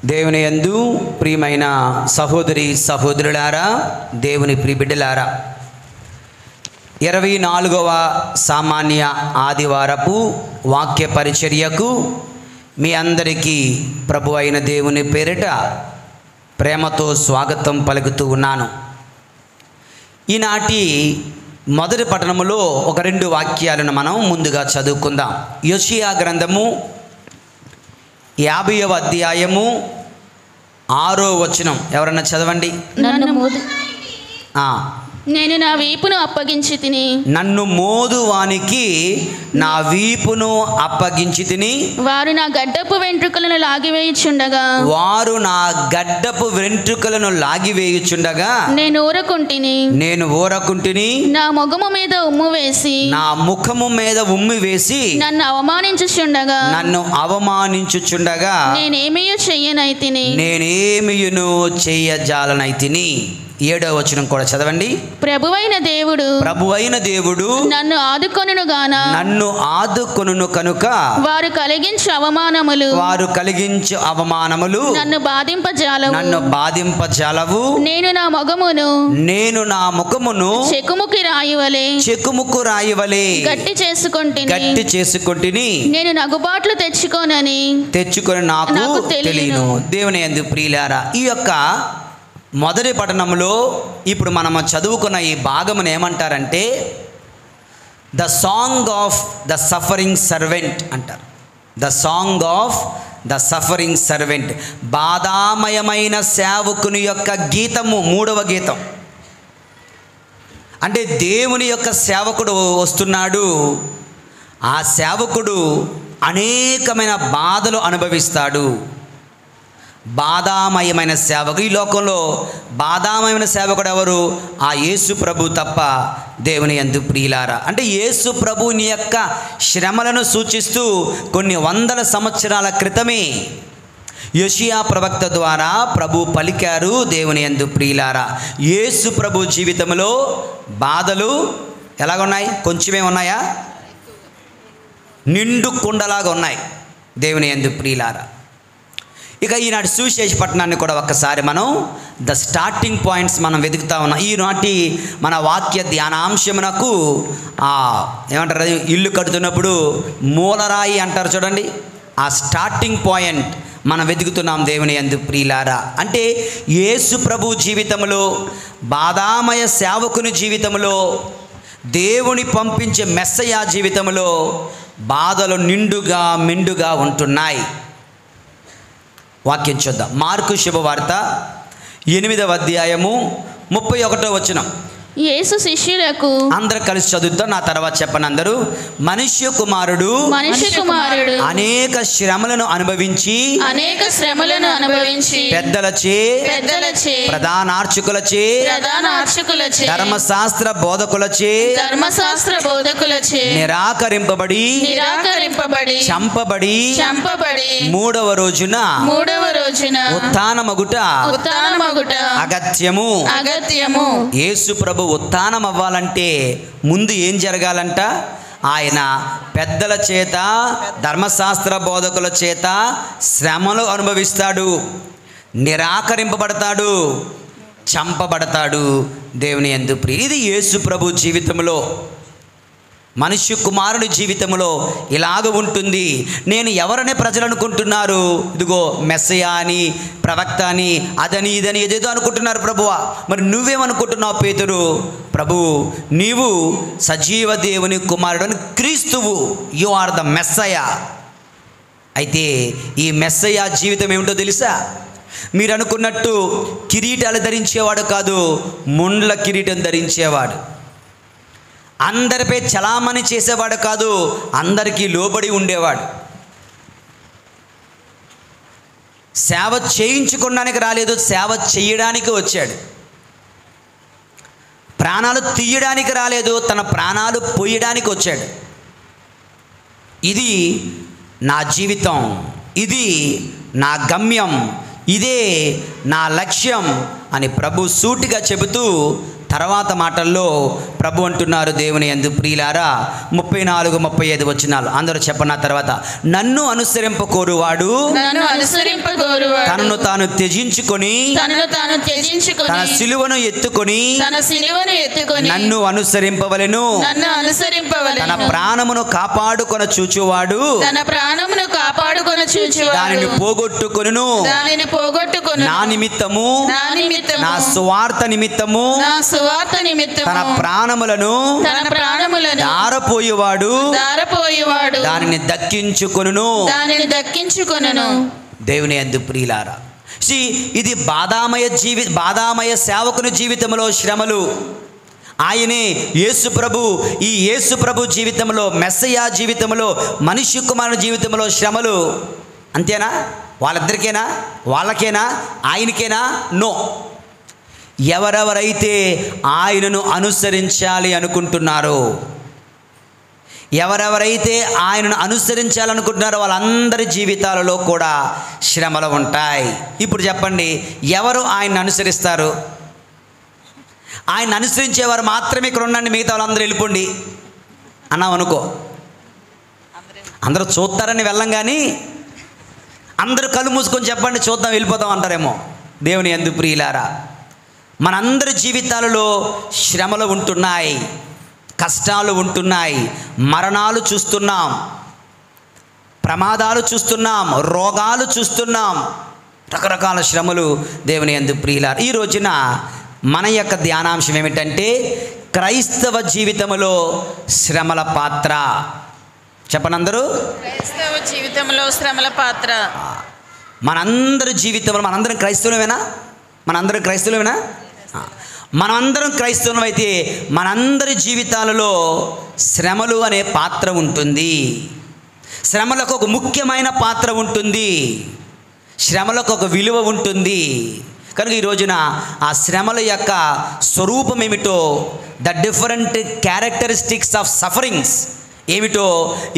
దేవుని యందు ప్రియమైన సహోదరి సహోదరులారా, దేవుని ప్రియబిడ్డలారా, 24వ సామాన్య ఆదివారపు వాక్య పరిచర్యకు మీ అందరికీ ప్రభు అయిన దేవుని పేరిట ప్రేమతో స్వాగతం పలుకుతూ ఉన్నాను. ఈనాటి మొదటి పట్టణములో ఒక 2 వాక్యాలను మనం ముందుగా చదువుకుందాం. యోషియా గ్రంథము 50వ అధ్యాయము 6వ వచనం ఎవరన్నా చదవండి. నేను నా వీపును అప్పగించి తిని, నన్ను మోదువానికి నా వీపును అప్పగించి తిని, వారు నా గడ్డపు వెంట్రుకలను లాగివేయుచుండగా నేను ఊరకుంటిని. నా ముఖము మీద ఉమ్ము వేసి నన్ను అవమానించుచుండగా నేనేమియు చెయ్యజాలనైతిని. 7వ వచనం కూడా చదవండి. ప్రభువైన దేవుడు నన్ను ఆదుకొనును కనుక వారు కలిగించు అవమానములు నన్ను బాధింపజాలవు. నేను నా ముఖమును చెకుముకు రాయివలే గట్టి చేసుకొంటిని. నేను నగుబాట్లు తెచ్చుకొని నాకు తెలియను. దేవుని యందు ప్రియులారా, ఈ యొక్క మొదటి పట్టణంలో ఇప్పుడు మనము చదువుకున్న ఈ భాగమును ఏమంటారంటే the song of the suffering servant అంటారు. The song of the suffering servant, బాధామయమైన సేవకుని యొక్క గీతము, 3వ గీతం. అంటే దేవుని యొక్క సేవకుడు వస్తున్నాడు. ఆ సేవకుడు అనేకమైన బాధలు అనుభవిస్తాడు. బాధామయమైన సేవకుడు, ఈ లోకంలో బాధామయమైన సేవకుడు ఎవరు? ఆ యేసు ప్రభు తప్ప. దేవుని యందు ప్రియులారా, అంటే యేసు ప్రభుని యొక్క శ్రమలను సూచిస్తూ కొన్ని వందల సంవత్సరాల క్రితమే యోషియా ప్రవక్త ద్వారా ప్రభు పలికారు. దేవుని యందు ప్రియులారా, యేసు ప్రభు జీవితంలో బాధలు ఎలాగున్నాయి? కొంచెమే ఉన్నాయా? నిండు కుండలాగా ఉన్నాయి. దేవుని యందు ప్రియులారా, ఇక ఈనాటి సువిశేష పట్టణాన్ని కూడా ఒక్కసారి మనం ద స్టార్టింగ్ పాయింట్స్ మనం వెతుకుతా ఉన్నాం. ఈనాటి మన వాక్య ధ్యానాంశమునకు ఏమంటారు, ఇల్లు కడుతున్నప్పుడు మూలరాయి అంటారు చూడండి, ఆ స్టార్టింగ్ పాయింట్ మనం వెతుకుతున్నాం. దేవుని యందు ప్రియులారా, అంటే యేసు ప్రభు జీవితంలో, బాధామయ సేవకుని జీవితంలో, దేవుని పంపించే మెస్సయా జీవితంలో బాధలు నిండుగా మెండుగా ఉంటున్నాయి. వాక్యం చూద్దాం. మార్కు శుభవార్త 8వ అధ్యాయము 31వ వచనం. యేసు శిష్యులకు, అందరూ కలిసి చదువుతాం, నా తర్వాత చెప్పండి అందరూ. మనుష్య కుమారుడు అనేక శ్రమలను అనుభవించి పెద్దలచే ప్రధానార్చకులచే ధర్మశాస్త్ర బోధకులచే నిరాకరింపబడి చంపబడి 3వ రోజున ఉత్థానమగుట అగత్యము. యేసు ప్రభు ఉత్థానం అవ్వాలంటే ముందు ఏం జరగాలంట? ఆయన పెద్దల చేత, ధర్మశాస్త్ర బోధకుల చేత శ్రమలు అనుభవిస్తాడు, నిరాకరింపబడతాడు, చంపబడతాడు. దేవుని యందు ప్రియ, ఇది యేసు ప్రభు జీవితంలో, మనుష్య కుమారుని జీవితంలో ఇలాగ ఉంటుంది. నేను ఎవరనే ప్రజలు అనుకుంటున్నారు? ఇదిగో మెస్సయా అని, ప్రవక్త అని, అదని ఇదని ఏదేదో అనుకుంటున్నారు. ప్రభువా, మరి నువ్వేమనుకుంటున్నావు పేతురు? ప్రభు, నీవు సజీవ దేవుని కుమారుడు అని, క్రీస్తువు, యు ఆర్ ద మెస్సయా. అయితే ఈ మెస్సయా జీవితం ఏమిటో తెలుసా? మీరు అనుకున్నట్టు కిరీటాలు ధరించేవాడు కాదు, ముండ్ల కిరీటం ధరించేవాడు. అందరిపై చలామణి చేసేవాడు కాదు, అందరికీ లోబడి ఉండేవాడు. సేవ చేయించుకోవడానికి రాలేదు, సేవ చేయడానికి వచ్చాడు. ప్రాణాలు తీయడానికి రాలేదు, తన ప్రాణాలు పోయడానికి వచ్చాడు. ఇది నా జీవితం, ఇది నా గమ్యం, ఇదే నా లక్ష్యం అని ప్రభు సూటిగా చెబుతూ తర్వాత మాటల్లో ప్రభు అంటున్నారు దేవుని యందు ప్రియులారా 34, 35 వచనాలు అందరూ చెప్పన్న తర్వాత, నన్ను అనుసరింపకోరువాడు తనను తాను త్యజించుకొని తన సిలువను ఎత్తుకొని నన్ను అనుసరింపవలెను. తన ప్రాణమును కాపాడుకొన చూచువాడు దానిని పోగొట్టుకొనును. నా నిమిత్తము నా సువార్త నిమిత్తము తన ప్రాణములను దారపోయేవాడు దానిని దక్కించుకొనును. దేవుని యందు ప్రియులారా, ఇది బాధామయ సేవకుని జీవితంలో శ్రమలు. ఆయనే యేసు ప్రభు. ఈ యేసు ప్రభు జీవితంలో, మెస్సయా జీవితంలో, మనిషి కుమారుని జీవితంలో శ్రమలు. అంతేనా? వాళ్ళిద్దరికైనా, వాళ్ళకేనా, ఆయనకేనా? నో. ఎవరెవరైతే ఆయనను అనుసరించాలి అనుకుంటున్నారో, ఎవరెవరైతే ఆయనను అనుసరించాలనుకుంటున్నారో వాళ్ళందరి జీవితాలలో కూడా శ్రమలు ఉంటాయి. ఇప్పుడు చెప్పండి, ఎవరు ఆయన్ని అనుసరిస్తారు? ఆయన అనుసరించేవారు మాత్రమే ఇక్కడ ఉండండి, మిగతా వాళ్ళందరూ వెళ్ళిపోండి అన్నాం అనుకో. అందరూ చూస్తారని వెళ్ళం, కానీ అందరూ కళ్ళు మూసుకొని చెప్పండి చూద్దాం వెళ్ళిపోతాం అంటారేమో. దేవుని యందు ప్రియులారా, మనందరి జీవితాలలో శ్రమలు ఉంటున్నాయి, కష్టాలు ఉంటున్నాయి, మరణాలు చూస్తున్నాం, ప్రమాదాలు చూస్తున్నాం, రోగాలు చూస్తున్నాం, రకరకాల శ్రమలు. దేవుని యందు ప్రియులారా, ఈ రోజున మన యొక్క ధ్యానాంశం ఏమిటంటే క్రైస్తవ జీవితంలో శ్రమల పాత్ర. చెప్పనందరూ, క్రైస్తవ జీవితంలో శ్రమల పాత్ర. మనందరి జీవితంలో మనందరం క్రైస్తవులమేనా? మనందరం క్రైస్తవులమేనా? మనందరం క్రైస్తవులం అయితే మనందరి జీవితాలలో శ్రమలు అనే పాత్ర ఉంటుంది. శ్రమలకు ఒక ముఖ్యమైన పాత్ర ఉంటుంది, శ్రమలకు ఒక విలువ ఉంటుంది. కనుక ఈ రోజున ఆ శ్రమల యొక్క స్వరూపం ఏమిటో, the different characteristics of sufferings ఏమిటో,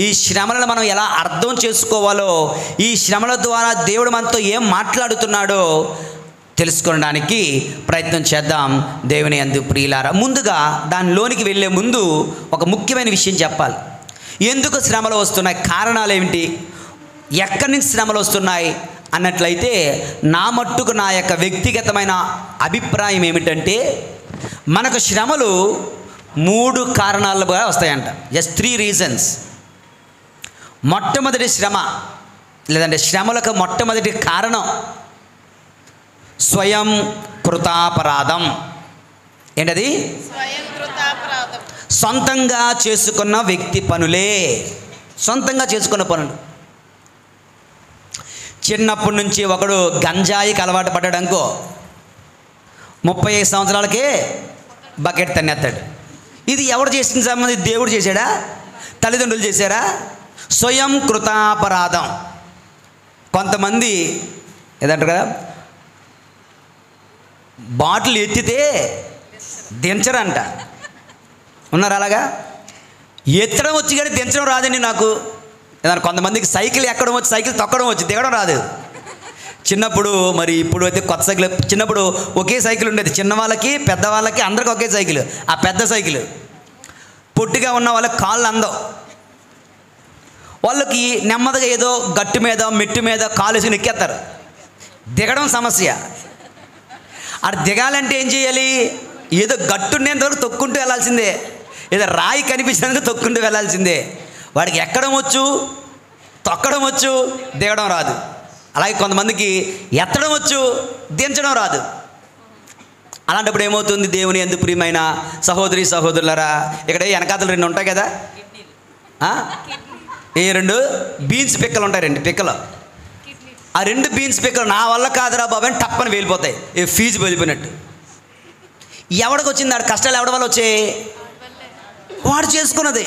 ఈ శ్రమలను మనం ఎలా అర్థం చేసుకోవాలో, ఈ శ్రమల ద్వారా దేవుడు మనతో ఏం మాట్లాడుతున్నాడో తెలుసుకోవడానికి ప్రయత్నం చేద్దాం. దేవుని యందు ప్రియులారా, ముందుగా దానిలోనికి వెళ్ళే ముందు ఒక ముఖ్యమైన విషయం చెప్పాలి. ఎందుకు శ్రమలు వస్తున్నాయి, కారణాలు ఏమిటి, ఎక్కడి నుంచి శ్రమలు వస్తున్నాయి అన్నట్లయితే, నా మట్టుకు నా యొక్క వ్యక్తిగతమైన అభిప్రాయం ఏమిటంటే, మనకు శ్రమలు 3 కారణాలుగా వస్తాయంట. Just 3 reasons. మొట్టమొదటి శ్రమ, లేదంటే శ్రమలకు మొట్టమొదటి కారణం స్వయం కృతాపరాధం. ఏంటది? స్వయం కృతాపరాధం. సొంతంగా చేసుకున్న వ్యక్తి పనులే, సొంతంగా చేసుకున్న పనులు. చిన్నప్పటి నుంచి ఒకడు గంజాయికి అలవాటు పడ్డాడనుకో, 35 సంవత్సరాలకే బకెట్ తన్నేస్తాడు. ఇది ఎవడు చేసిన సంబంధం? దేవుడు చేశాడా? తల్లిదండ్రులు చేశారా? స్వయం కృతాపరాధం. కొంతమంది ఏదంటారు కదా, బాటిల్ ఎత్తితే దించరంట. ఉన్నారు అలాగా? ఎత్తడం వచ్చి కానీ దించడం రాదండి నాకు. ఏదన్నా కొంతమందికి సైకిల్ ఎక్కడం వచ్చి, సైకిల్ తొక్కడం వచ్చి, దిగడం రాదు. చిన్నప్పుడు, మరి ఇప్పుడు అయితే కొత్త సైకిల్. చిన్నప్పుడు ఒకే సైకిల్ ఉండేది, చిన్నవాళ్ళకి పెద్దవాళ్ళకి అందరికీ ఒకే సైకిల్. ఆ పెద్ద సైకిల్ పొట్టిగా ఉన్న వాళ్ళకి కాళ్ళు అందవు. వాళ్ళకి నెమ్మదిగా ఏదో గట్టు మీద మెట్టు మీద కాలు వేసుకుని ఎక్కేస్తారు. దిగడం సమస్య. అది దిగాలంటే ఏం చేయాలి? ఏదో గట్టున్నేంత వరకు తొక్కుంటూ వెళ్ళాల్సిందే, ఏదో రాయి కనిపించినందుకు తొక్కుంటూ వెళ్ళాల్సిందే. వాడికి ఎక్కడం వచ్చు, తొక్కడం వచ్చు, దిగడం రాదు. అలాగే కొంతమందికి ఎత్తడం వచ్చు, దించడం రాదు. అలాంటప్పుడు ఏమవుతుంది? దేవుని యందు ప్రియమైన సహోదరి సహోదరులారా, ఇక్కడ వెనకాతలు 2 ఉంటాయి కదా, ఏ 2 బీన్స్ పిక్కలు ఉంటాయి, 2 పిక్కలు. ఆ 2 బీన్స్ పిక్కలు నా వల్ల కాదురా బాబు అని టప్పని వెళ్ళిపోతాయి, ఏ ఫీజు వెళ్ళిపోయినట్టు. ఎవడికి వచ్చింది? ఆడ కష్టాలు ఎవడి వల్ల వచ్చాయి? వాడు చేసుకున్నది.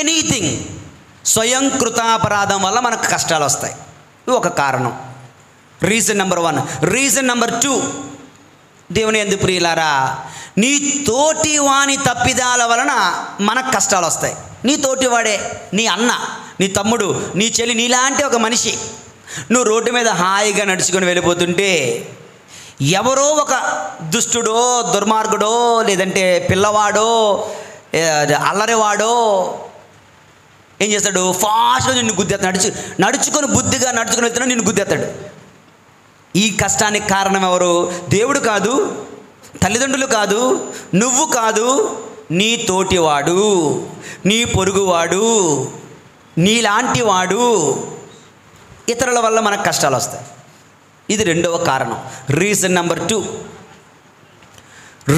ఎనీథింగ్ స్వయం కృతాపరాధం వల్ల మనకు కష్టాలు వస్తాయి. ఇది ఒక కారణం, రీజన్ నెంబర్ 1. రీజన్ నెంబర్ 2, దేవుని యందు ప్రియులారా, నీ తోటి వాని తప్పిదాల వలన మనకు కష్టాలు వస్తాయి. నీ తోటివాడే, నీ అన్న, నీ తమ్ముడు, నీ చెల్లి, నీలాంటి ఒక మనిషి. నువ్వు రోడ్డు మీద హాయిగా నడుచుకొని వెళ్ళిపోతుంటే ఎవరో ఒక దుష్టుడో దుర్మార్గుడో లేదంటే పిల్లవాడో అల్లరివాడో ఏం చేస్తాడు, ఫాస్ట్గా నిన్ను గుద్దేస్తాడు, నడుచుకొని బుద్ధిగా నడుచుకొని వెళ్తున్నాడు, నిన్ను గుద్దేస్తాడు. ఈ కష్టానికి కారణం ఎవరు? దేవుడు కాదు, తల్లిదండ్రులు కాదు, నువ్వు కాదు, నీ తోటివాడు, నీ పొరుగువాడు, నీలాంటి వాడు. ఇతరుల వల్ల మనకు కష్టాలు వస్తాయి. ఇది రెండవ కారణం, రీజన్ నెంబర్ 2.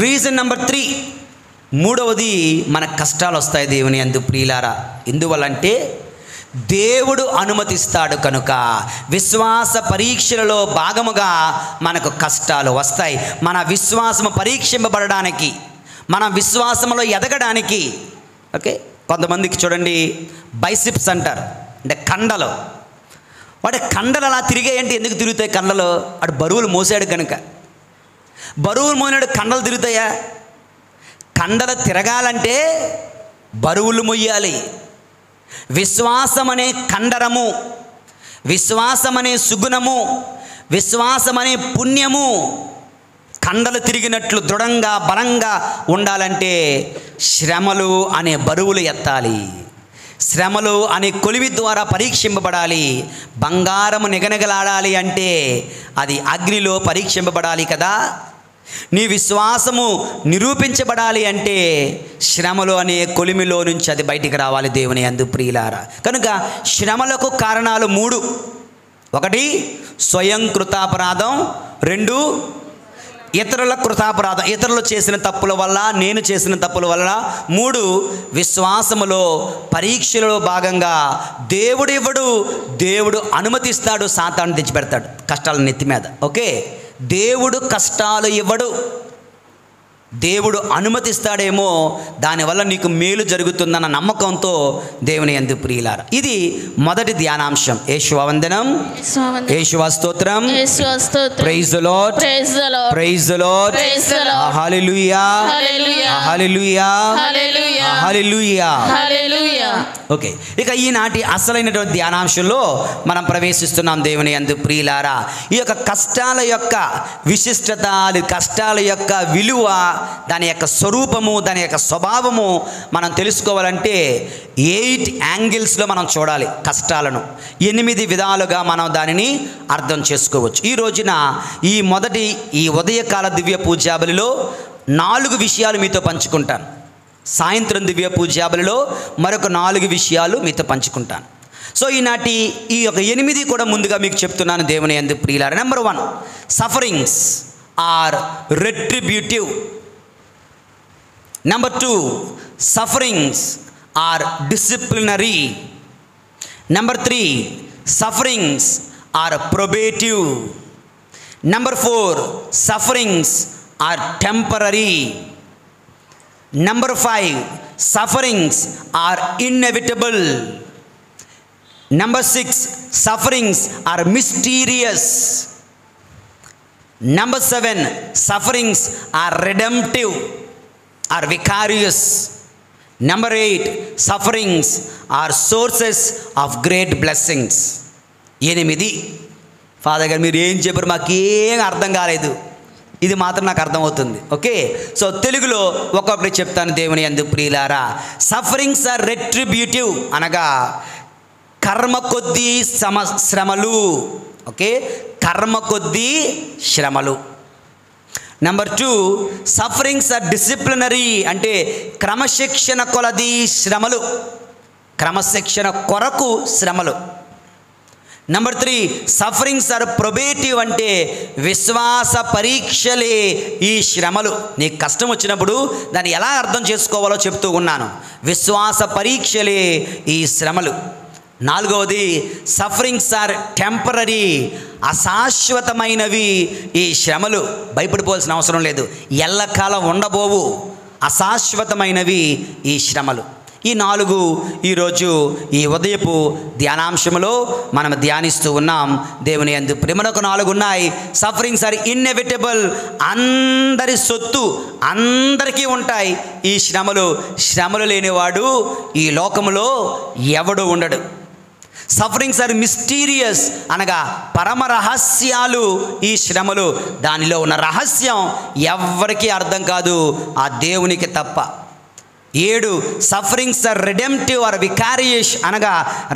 రీజన్ నెంబర్ 3, మూడవది మనకు కష్టాలు వస్తాయి దేవుని యందు ప్రియులారా. ఎందువల్లంటే దేవుడు అనుమతిస్తాడు కనుక. విశ్వాస పరీక్షలలో భాగముగా మనకు కష్టాలు వస్తాయి. మన విశ్వాసము పరీక్షింపబడడానికి, మన విశ్వాసంలో ఎదగడానికి. ఓకే, కొంతమందికి చూడండి బైసిప్స్ అంటారు, అంటే కండలు. వాడి కండలు అలా తిరిగాయంటే ఎందుకు తిరుగుతాయి కండలు? వాడు బరువులు మోసాడు కనుక. బరువులు మోనాడు కండలు తిరుగుతాయా? కండలు తిరగాలంటే బరువులు మొయ్యాలి. విశ్వాసం అనే కండరము, విశ్వాసం అనే సుగుణము, విశ్వాసం అనే పుణ్యము కండలు తిరిగినట్లు దృఢంగా బలంగా ఉండాలంటే శ్రమలు అనే బరువులు ఎత్తాలి. శ్రమలు అనే కొలివి ద్వారా పరీక్షింపబడాలి. బంగారము నిగనిగలాడాలి అంటే అది అగ్నిలో పరీక్షింపబడాలి కదా. నీ విశ్వాసము నిరూపించబడాలి అంటే శ్రమలు అనే కొలిమిలో నుంచి అది బయటికి రావాలి దేవుని యందు ప్రియులారా. కనుక శ్రమలకు కారణాలు 3. 1 స్వయం కృతాపరాధం, 2 ఇతరుల కృతాపరాధం, ఇతరులు చేసిన తప్పుల వల్ల, నేను చేసిన తప్పుల వల్ల, 3 విశ్వాసములో పరీక్షలలో భాగంగా దేవుడు ఇవ్వడు, దేవుడు అనుమతిస్తాడు, సాతాను తెచ్చిపెడతాడు కష్టాలను నెత్తి మీద. ఓకే, దేవుడు కష్టాలు ఇవ్వడు, దేవుడు అనుమతిస్తాడేమో, దానివల్ల నీకు మేలు జరుగుతుందన్న నమ్మకంతో దేవుని యందు ప్రియులారా. ఇది మొదటి ధ్యానాంశం. యేషువా వందనం, యేషువా స్తోత్రం, praise the lord, praise the lord, hallelujah, hallelujah, hallelujah. Okay, ఇక ఈనాటి అసలైనటువంటి ధ్యానాంశంలో మనం ప్రవేశిస్తున్నాం దేవుని యందు ప్రియులారా. ఈ యొక్క కష్టాల యొక్క విశిష్టత, కష్టాల యొక్క విలువ, దాని యొక్క స్వరూపము, దాని యొక్క స్వభావము మనం తెలుసుకోవాలంటే 8 యాంగిల్స్లో మనం చూడాలి. కష్టాలను 8 విధాలుగా మనం దానిని అర్థం చేసుకోవచ్చు. ఈ రోజున ఈ ఉదయకాల దివ్య పూజాబలిలో 4 విషయాలు మీతో పంచుకుంటాను. సాయంత్రం దివ్య పూజాబలిలో మరొక 4 విషయాలు మీతో పంచుకుంటాను. సో ఈనాటి ఈ యొక్క 8 కూడా ముందుగా మీకు చెప్తున్నాను దేవుని యందు ప్రియులారా. Number 1, sufferings are retributive. Number 2, sufferings are disciplinary. Number 3, sufferings are probative. Number 4, sufferings are temporary. Number 5, sufferings are inevitable. Number 6, sufferings are mysterious. Number 7, sufferings are redemptive or vicarious. Number 8, sufferings are sources of great blessings. 8. Father గారు మీరు ఏం చెప్పారు మాకేం అర్థం కాలేదు, ఇది మాత్రం నాకు అర్థమవుతుంది. ఓకే, సో తెలుగులో ఒక్కొక్కటి చెప్తాను దేవుని యందు ప్రియులారా. సఫరింగ్స్ ఆర్ రెట్రిబ్యూటివ్ అనగా కర్మ కొద్దీ శ్రమలు. ఓకే, కర్మ కొద్దీ శ్రమలు. నెంబర్ 2, సఫరింగ్స్ ఆర్ డిసిప్లినరీ అంటే క్రమశిక్షణ కొలది శ్రమలు, క్రమశిక్షణ కొరకు శ్రమలు. నెంబర్ 3, సఫరింగ్స్ ఆర్ ప్రొబేటివ్ అంటే విశ్వాస పరీక్షలే ఈ శ్రమలు. నీకు కష్టం వచ్చినప్పుడు దాన్ని ఎలా అర్థం చేసుకోవాలో చెప్తూ ఉన్నాను. విశ్వాస పరీక్షలే ఈ శ్రమలు. 4వది, సఫరింగ్స్ ఆర్ టెంపరరీ అశాశ్వతమైనవి ఈ శ్రమలు. భయపడిపోవాల్సిన అవసరం లేదు, ఎల్లకాలం ఉండబోవు, అశాశ్వతమైనవి ఈ శ్రమలు. ఈ 4 ఈరోజు ఈ ఉదయపు ధ్యానాంశంలో మనం ధ్యానిస్తూ ఉన్నాం దేవుని యందు. మరొక 4 ఉన్నాయి. సఫరింగ్స్ ఆర్ ఇన్ఎవిటబుల్, అందరి సొత్తు, అందరికీ ఉంటాయి ఈ శ్రమలు. శ్రమలు లేనివాడు ఈ లోకములో ఎవడు ఉండడు. సఫరింగ్స్ ఆర్ మిస్టీరియస్ అనగా పరమ రహస్యాలు ఈ శ్రమలు. దానిలో ఉన్న రహస్యం ఎవ్వరికీ అర్థం కాదు, ఆ దేవునికి తప్ప. 7 sufferings are redemptive or vicarious అనగా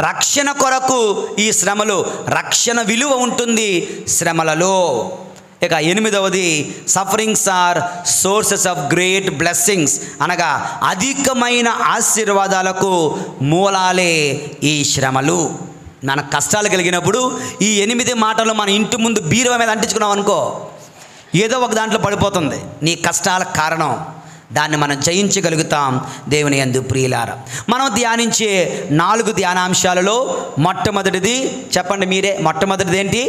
రక్షణ కొరకు ఈ శ్రమలు, రక్షణ విలువ ఉంటుంది శ్రమలలో. ఇక 8వది sufferings are sources of great blessings అనగా అధికమైన ఆశీర్వాదాలకు మూలాలే ఈ శ్రమలు. మన కష్టాలు కలిగినప్పుడు ఈ 8 మాటలు మన ఇంటి ముందు బీరువా మీద అంటించుకున్నాం అనుకో, ఏదో ఒక దాంట్లో పడిపోతుంది నీ కష్టాల కారణం. దాన్ని మనం జయించగలుగుతాం దేవుని యందు ప్రియులారా. మనం ధ్యానించే 4 ధ్యానాంశాలలో మొట్టమొదటిది చెప్పండి మీరే, మొట్టమొదటిది ఏంటి?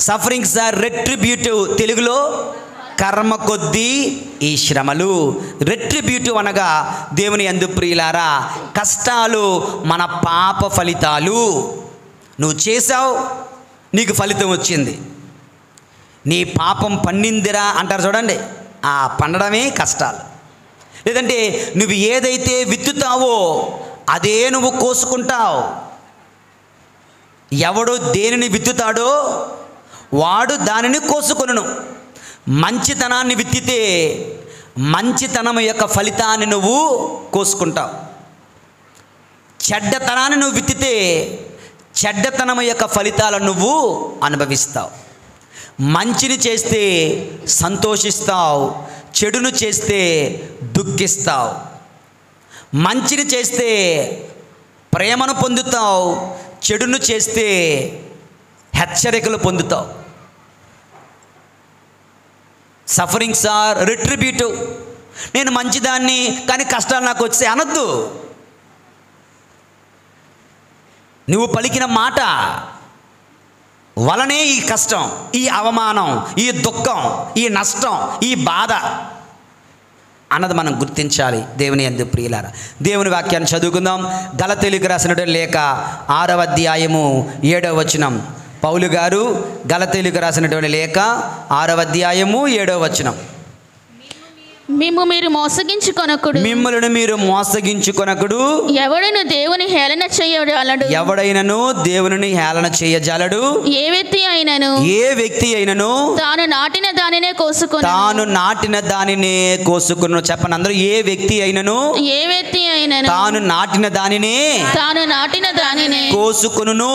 సఫరింగ్స్ ఆర్ రెట్రిబ్యూటివ్, తెలుగులో కర్మ కొద్దీ ఈ శ్రమలు. రెట్రిబ్యూటివ్ అనగా దేవుని యందు ప్రియులారా కష్టాలు మన పాప ఫలితాలు. నువ్వు చేసావు, నీకు ఫలితం వచ్చింది. నీ పాపం పండిందిరా అంటారు చూడండి, ఆ పండడమే కష్టాలు. లేదంటే నువ్వు ఏదైతే విత్తుతావో అదే నువ్వు కోసుకుంటావు. ఎవడు దేనిని విత్తుతాడో వాడు దానిని కోసుకొనును. మంచితనాన్ని విత్తితే మంచితనం యొక్క ఫలితాన్ని నువ్వు కోసుకుంటావు. చెడ్డతనాన్ని నువ్వు విత్తితే చెడ్డతనం యొక్క ఫలితాలను నువ్వు అనుభవిస్తావు. మంచిని చేస్తే సంతోషిస్తావు, చెడును చేస్తే దుఃఖిస్తావు. మంచిని చేస్తే ప్రేమను పొందుతావు, చెడును చేస్తే హెచ్చరికలు పొందుతావు. Sufferings are retributive. నేను మంచిదాన్ని కానీ కష్టాలు నాకు వచ్చే అనొద్దు. నువ్వు పలికిన మాట వలనే ఈ కష్టం, ఈ అవమానం, ఈ దుఃఖం, ఈ నష్టం, ఈ బాధ అన్నది మనం గుర్తించాలి దేవుని యందు ప్రియులారా. దేవుని వాక్యాన్ని చదువుకుందాం. గలతీయులకు రాసినటువంటి లేఖ 6వ అధ్యాయము 7వ వచనం. పౌలు గారు గలతీయులకు రాసినటువంటి లేఖ 6వ అధ్యాయము 7వ వచనం. మీరు మోసగించుకొనకుడు, మిమ్మల్ని మీరు మోసగించుకొనకుడు, ఎవడైనా దేవుని హేళన చేయజాలడు, ఎవడైనను దేవుని హేళన చేయజాలడు. ఏ వ్యక్తి అయినను తాను నాటిన దానినే కోసుకొను, తాను నాటిన దానినే కోసుకొను. చెప్పండి అందరూ, ఏ వ్యక్తి అయినను తాను నాటిన దానినే కోసుకొనును.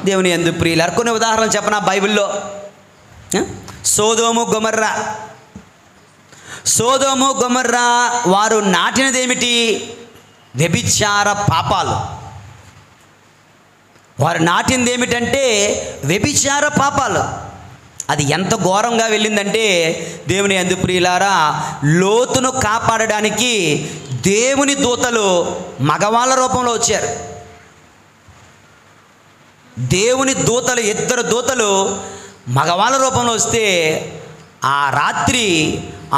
దేవుని యందు ప్రియులారా, కొన్ని ఉదాహరణలు చెప్పనా బైబిల్లో. సోదోము గొమొర్రా వారు నాటినదేమిటి? వ్యభిచార పాపాలు. వారు నాటినది ఏమిటంటే వ్యభిచార పాపాలు. అది ఎంత ఘోరంగా వెళ్ళిందంటే దేవుని యందు ప్రియులారా, లోతును కాపాడడానికి దేవుని దూతలు మగవాళ్ళ రూపంలో వచ్చారు. దేవుని దూతలు 2 దూతలు మగవాళ్ళ రూపంలో వస్తే ఆ రాత్రి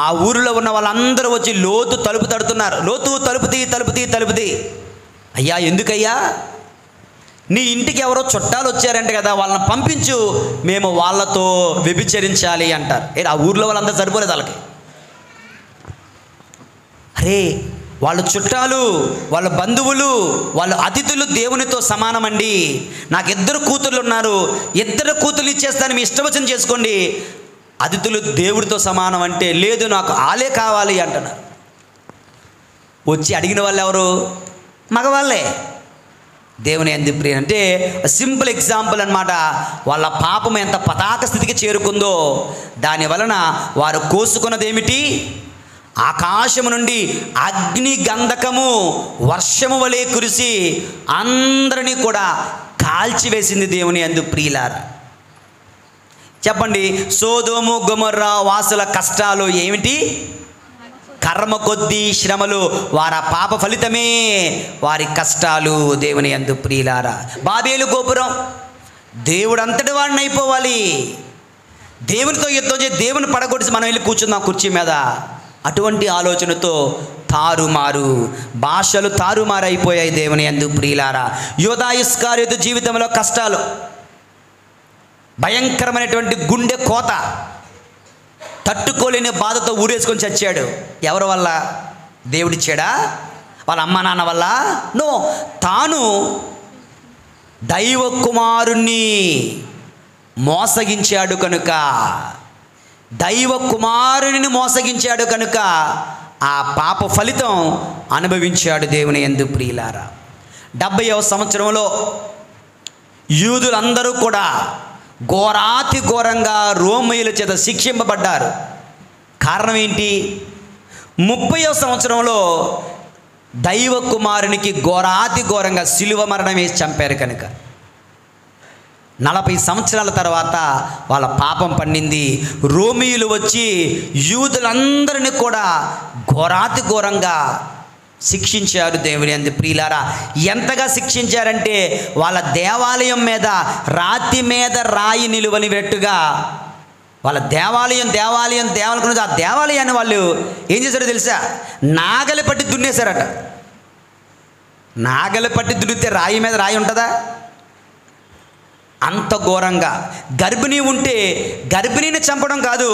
ఆ ఊరిలో ఉన్న వాళ్ళందరూ వచ్చి లోతు తలుపు తడుతున్నారు. లోతు తలుపు తీ. అయ్యా ఎందుకయ్యా? నీ ఇంటికి ఎవరో చుట్టాలు వచ్చారంట కదా, వాళ్ళని పంపించు, మేము వాళ్ళతో వ్యభిచరించాలి అంటారు. ఆ ఊర్లో వాళ్ళందరూ సరిపోలేదు వాళ్ళకి. అరే వాళ్ళు చుట్టాలు, వాళ్ళ బంధువులు, వాళ్ళ అతిథులు దేవునితో సమానమండి. నాకు 2 కూతుర్లు ఉన్నారు, 2 కూతుర్లు ఇచ్చేస్తాను, మీ ఇష్టం వచ్చిన చేసుకోండి. అతిథులు దేవుడితో సమానం అంటే లేదు, నాకు ఆలే కావాలి అంటున్నారు. వచ్చి అడిగిన వాళ్ళు ఎవరు? మగవాళ్ళే. దేవుని యందు ప్రియ అంటే సింపుల్ ఎగ్జాంపుల్ అన్నమాట. వాళ్ళ పాపం ఎంత పతాక స్థితికి చేరుకుందో దాని వలన వారు కోసుకున్నదేమిటి? ఆకాశము నుండి అగ్ని గంధకము వర్షము వలె కురిసి అందరినీ కూడా కాల్చివేసింది దేవుని యందు ప్రియులారా. చెప్పండి, సోదోము గొమొర్రా వాసుల కష్టాలు ఏమిటి? కర్మ కొద్దీ శ్రమలు. వారి పాప ఫలితమే వారి కష్టాలు దేవుని యందు ప్రియులారా. బాబేలు గోపురం, దేవుడు అంతటి వాడిని అయిపోవాలి, దేవునితో యుద్ధం చేసి దేవుని పడగొట్టి మనం వెళ్ళి కూర్చుందాం కుర్చీ మీద. అటువంటి ఆలోచనతో తారుమారు భాషలు తారుమారు అయిపోయాయి దేవుని యందు ప్రియులారా. యోధా ఇస్కారియోతు జీవితంలో కష్టాలు, భయంకరమైనటువంటి గుండె కోత, తట్టుకోలేని బాధతో ఊరేసుకొని చచ్చాడు. ఎవరి వల్ల? దేవుడిచ్చాడా? వాళ్ళ అమ్మ నాన్న వల్ల? నో, తాను దైవ కుమారుణ్ణి మోసగించాడు కనుక, దైవ కుమారుని మోసగించాడు కనుక ఆ పాప ఫలితం అనుభవించాడు దేవుని యందు ప్రియులారా. 70వ సంవత్సరంలో యూదులందరూ కూడా ఘోరాతి ఘోరంగా రోమీయుల చేత శిక్షింపబడ్డారు. కారణం ఏంటి? 30వ సంవత్సరంలో దైవ కుమారునికి ఘోరాతి ఘోరంగా శిలువ మరణం వేసి చంపారు కనుక 40 సంవత్సరాల తర్వాత వాళ్ళ పాపం పండింది. రోమీయులు వచ్చి యూదులందరినీ కూడా ఘోరాతి ఘోరంగా శిక్షించారు దేవుని యందు ప్రియులారా. ఎంతగా శిక్షించారంటే వాళ్ళ దేవాలయం మీద రాతి మీద రాయి నిలువనినట్టుగా వాళ్ళ దేవాలయం ఆ దేవాలయాన్ని వాళ్ళు ఏం చేశారో తెలుసా? నాగలి పట్టి దున్నేశారట. నాగలి పట్టి దున్నితే రాయి మీద రాయి ఉంటుందా? అంత ఘోరంగా. గర్భిణీ ఉంటే గర్భిణీని చంపడం కాదు,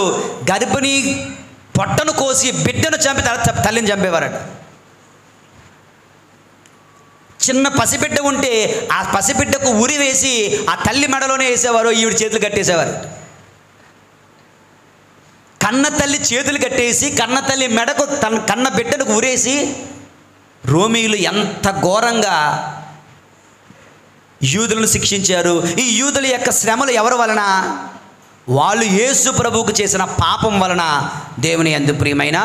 గర్భిణీ పొట్టను కోసి బిడ్డను చంపి తల్లిని చంపేవారట. చిన్న పసిబిడ్డ ఉంటే ఆ పసిబిడ్డకు ఉరి వేసి ఆ తల్లి మెడలోనే వేసేవారు, ఈవిడ చేతులు కట్టేసేవారు. కన్న తల్లి చేతులు కట్టేసి కన్న తల్లి మెడకు కన్న బిడ్డను ఉరేసి రోమీయులు ఎంత ఘోరంగా యూదులను శిక్షించారు. ఈ యూదుల యొక్క శ్రమలు ఎవరి వలన? వాళ్ళు యేసు ప్రభువుకు చేసిన పాపం వలన. దేవుని యందు ప్రియమైన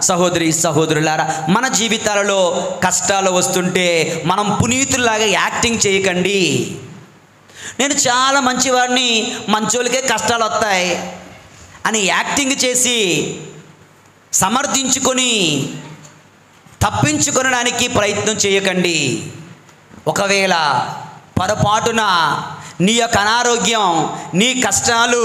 సహోదరి సహోదరులారా, మన జీవితాలలో కష్టాలు వస్తుంటే మనం పునీతుల్లాగా యాక్టింగ్ చేయకండి. నేను చాలా మంచివాడిని, మంచోళ్ళకే కష్టాలు వస్తాయి అని యాక్టింగ్ చేసి సమర్థించుకొని తప్పించుకొనడానికి ప్రయత్నం చేయకండి. ఒకవేళ పొరపాటున నీ యొక్క అనారోగ్యం, నీ కష్టాలు,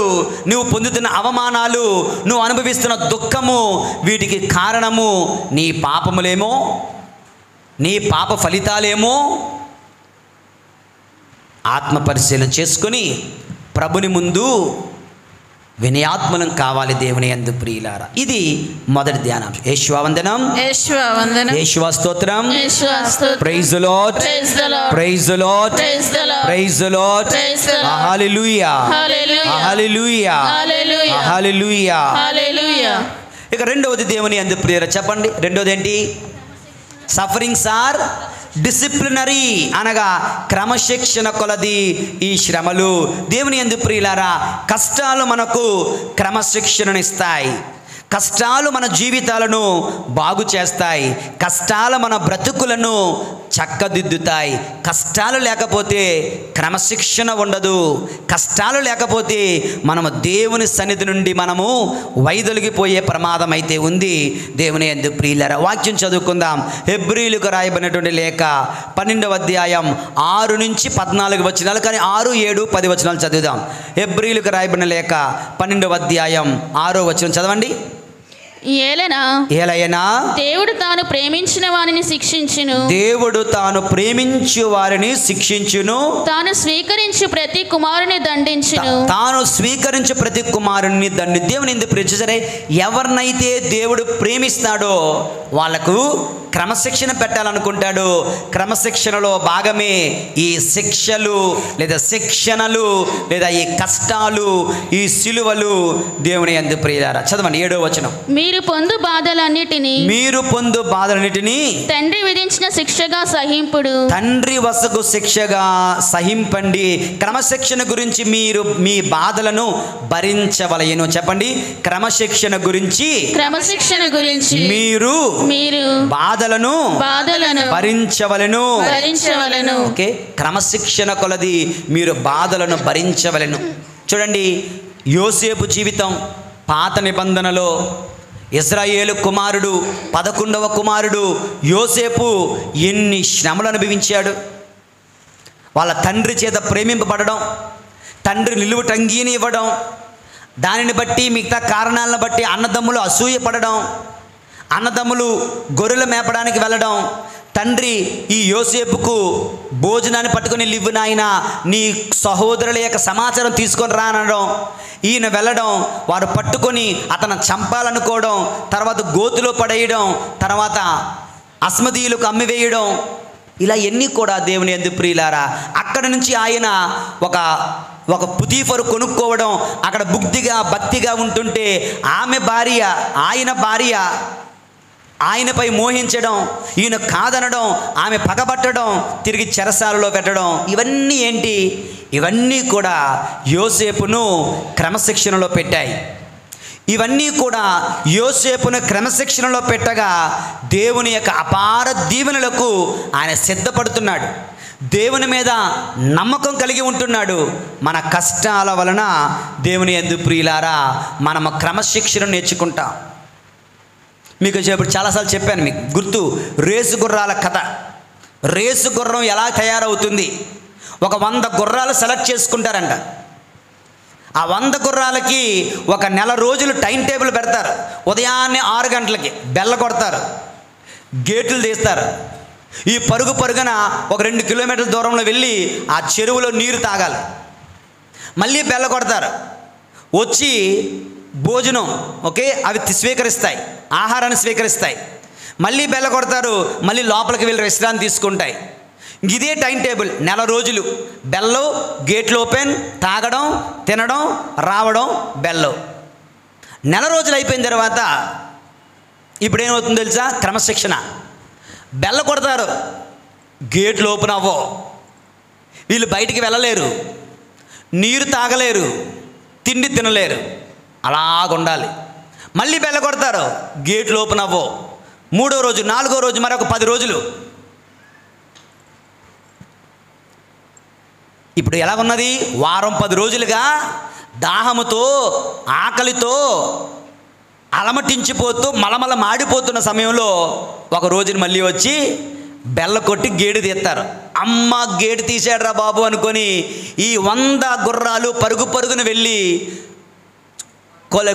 నువ్వు పొందుతున్న అవమానాలు, నువ్వు అనుభవిస్తున్న దుఃఖము, వీటికి కారణము నీ పాపములేమో, నీ పాప ఫలితాలేమో ఆత్మ పరిశీలన చేసుకొని ప్రభుని ముందు వినయాత్మలం కావాలి దేవుని యందు ప్రియులారా. ఇది మొదటి ధ్యానాంశం. యేషువా వందనం, యేషువా స్తోత్రం, praise the lord, praise the lord, praise the lord, hallelujah, hallelujah, hallelujah. ఇక రెండవది దేవుని యందు ప్రియులారా, చెప్పండి రెండవది ఏంటి? సఫరింగ్స్ ఆర్ డిసిప్లినరీ, అనగా క్రమశిక్షణ కొలది ఈ శ్రమలు. దేవుని యందు ప్రియులారా, కష్టాలు మనకు క్రమశిక్షణను ఇస్తాయి. కష్టాలు మన జీవితాలను బాగు చేస్తాయి. కష్టాలు మన బ్రతుకులను చక్కదిద్దుతాయి. కష్టాలు లేకపోతే క్రమశిక్షణ ఉండదు. కష్టాలు లేకపోతే మనము దేవుని సన్నిధి నుండి మనము వైదొలిగిపోయే ప్రమాదం అయితే ఉంది. దేవుని యందు ప్రియులారా, వాక్యం చదువుకుందాం. హెబ్రీయులకు రాయబడినటువంటి లేఖ 12వ అధ్యాయం 6 నుంచి 14 వచనాలు, కానీ 6, 7, 10 వచనాలు చదువుదాం. హెబ్రీయులకు రాయబడిన లేఖ 12వ అధ్యాయం 6వ వచనం చదవండి. ఏలయనా దేవుడు తాను ప్రేమించిన వారిని శిక్షించును, దేవుడు తాను ప్రేమించు వారిని శిక్షించును, తాను స్వీకరించు ప్రతి కుమారుని దండించును, తాను స్వీకరించు ప్రతి కుమారుని దండి. దేవుని ఎందుకు ప్రేమించారే? ఎవరినైతే దేవుడు ప్రేమిస్తాడో వాళ్లకు క్రమశిక్షణ పెట్టాలనుకుంటాడు. క్రమశిక్షణలో భాగమే ఈ శిక్షలు లేదా శిక్షణలు లేదా ఈ కష్టాలు, ఈ సిలువలు. దేవుని యందు ప్రియులారా, చదవండి 7వ వచనం. మీరు పొందు బాధలన్నిటినీ తండ్రి విధించిన శిక్షగా సహింపుడు, తండ్రి వసకు శిక్షగా సహింపండి. క్రమశిక్షణ గురించి మీరు మీ బాధలను భరించవలెను. చెప్పండి, క్రమశిక్షణ గురించి మీరు బాధలను భరించవలెను. ఓకే, క్రమశిక్షణ కొలది మీరు బాధలను భరించవలెను. చూడండి, యోసేపు జీవితం పాత నిబంధనలో ఇశ్రాయేలు కుమారుడు 11వ కుమారుడు యోసేపు ఎన్ని శ్రమలు అనుభవించాడు. వాళ్ళ తండ్రి చేత ప్రేమింపబడడం, తండ్రి నిలువుటంగీని ఇవ్వడం, దానిని బట్టి మిగతా కారణాలను బట్టి అన్నదమ్ములు అసూయపడడం, అన్నదమ్ములు గొర్రెలు మేపడానికి వెళ్ళడం, తండ్రి ఈ యోసేపుకు భోజనాన్ని పట్టుకొని లివ్వు నాయన, నీ సహోదరుల యొక్క సమాచారం తీసుకొని రా అనడం, ఈయన వెళ్ళడం, వారు పట్టుకొని అతను చంపాలనుకోవడం, తర్వాత గోతులో పడేయడం, తర్వాత అస్మదీయులకు అమ్మివేయడం, ఇలా ఎన్ని కూడా దేవుని యందు ప్రియులారా. అక్కడ నుంచి ఆయన ఒక పుతీఫరు కొనుక్కోవడం, అక్కడ భక్తిగా ఉంటుంటే ఆమె భార్య, ఆయన భార్య ఆయనపై మోహించడం, ఈయన కాదనడం, ఆమె పగబట్టడం, తిరిగి చెరసాలలో పెట్టడం, ఇవన్నీ ఏంటి? ఇవన్నీ కూడా యోసేపును క్రమశిక్షణలో పెట్టాయి. ఇవన్నీ కూడా యోసేపును క్రమశిక్షణలో పెట్టగా దేవుని యొక్క అపార దీవెనలకు ఆయన సిద్ధపడుతున్నాడు. దేవుని మీద నమ్మకం కలిగి ఉంటున్నాడు. మన కష్టాల వలన దేవుని యందు ప్రియులారా మనము క్రమశిక్షణ నేర్చుకుంటాం. మీకు ఇప్పుడు చాలాసార్లు చెప్పాను, మీకు గుర్తు, రేసు గుర్రాల కథ. రేసు గుర్రం ఎలా తయారవుతుంది? ఒక 100 గుర్రాలు సెలెక్ట్ చేసుకుంటారంట. ఆ 100 గుర్రాలకి ఒక నెల రోజులు టైం టేబుల్ పెడతారు. ఉదయాన్నే 6 గంటలకి బెల్ల కొడతారు, గేట్లు తీస్తారు. ఈ పరుగున ఒక 2 కిలోమీటర్ల దూరంలో వెళ్ళి ఆ చెరువులో నీరు తాగాలి. మళ్ళీ బెల్ల కొడతారు, వచ్చి భోజనం అవి స్వీకరిస్తాయి, ఆహారాన్ని స్వీకరిస్తాయి. మళ్ళీ బెల్ల కొడతారు, మళ్ళీ లోపలికి వెళ్ళి విశ్రాంతి తీసుకుంటాయి. ఇదే టైం టేబుల్ నెల రోజులు. బెల్లం, గేట్లు ఓపెన్, తాగడం, తినడం, రావడం, బెల్లం. నెల రోజులు అయిపోయిన తర్వాత ఇప్పుడు ఏమవుతుందో తెలుసా? క్రమశిక్షణ. బెల్ల కొడతారు, గేట్లు ఓపెన్ అవ్వవు, వీళ్ళు బయటికి వెళ్ళలేరు, నీరు తాగలేరు, తిండి తినలేరు, అలాగుండాలి. మళ్ళీ బెల్ల కొడతారు, గేట్లు ఓపెన్ అవ్వవు. 3వ రోజు, 4వ రోజు, మరొక 10 రోజులు. ఇప్పుడు ఎలా ఉన్నది? వారం 10 రోజులుగా దాహముతో, ఆకలితో అలమటించిపోతూ మలమల మాడిపోతున్న సమయంలో ఒక రోజుని మళ్ళీ వచ్చి బెల్ల కొట్టి గేడు తీస్తారు. అమ్మ గేడు తీసాడురా బాబు అనుకొని ఈ 100 గుర్రాలు పరుగున వెళ్ళి